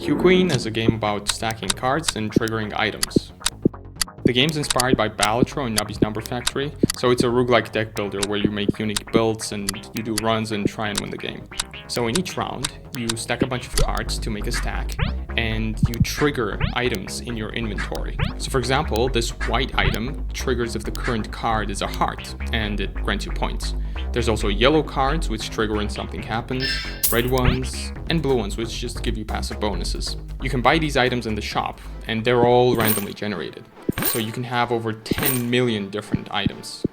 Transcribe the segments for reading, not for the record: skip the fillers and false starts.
Hue Queen is a game about stacking cards and triggering items. The game's inspired by Balatro and Nubby's Number Factory, so it's a roguelike deck builder where you make unique builds and you do runs and try and win the game. So in each round, you stack a bunch of cards to make a stack, and you trigger items in your inventory. So for example, this white item triggers if the current card is a heart, and it grants you points. There's also yellow cards, which trigger when something happens, red ones, and blue ones, which just give you passive bonuses. You can buy these items in the shop, and they're all randomly generated. So you can have over 10 million different items.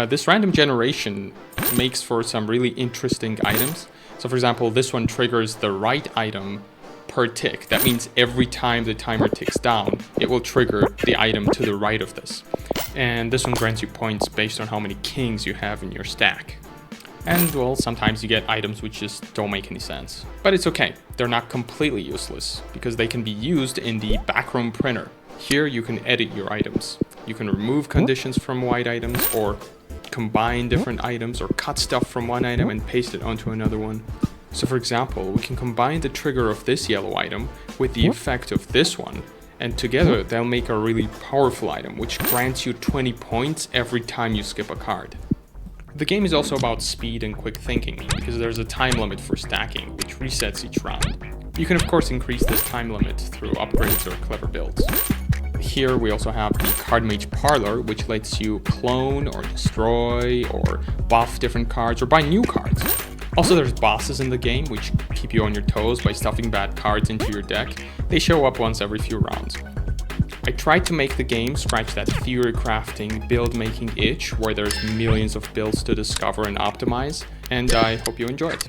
This random generation makes for some really interesting items. So for example, this one triggers the right item per tick. That means every time the timer ticks down, it will trigger the item to the right of this. And this one grants you points based on how many kings you have in your stack. And well, sometimes you get items which just don't make any sense. But it's okay, they're not completely useless, because they can be used in the backroom printer. Here you can edit your items. You can remove conditions from white items, or combine different items, or cut stuff from one item and paste it onto another one. So for example, we can combine the trigger of this yellow item with the effect of this one, and together they'll make a really powerful item, which grants you 20 points every time you skip a card. The game is also about speed and quick thinking, because there's a time limit for stacking, which resets each round. You can of course increase this time limit through upgrades or clever builds. Here we also have the Card Mage Parlor, which lets you clone or destroy or buff different cards or buy new cards. Also there's bosses in the game, which keep you on your toes by stuffing bad cards into your deck. They show up once every few rounds. I tried to make the game scratch that theory crafting, build making itch, where there's millions of builds to discover and optimize, and I hope you enjoy it.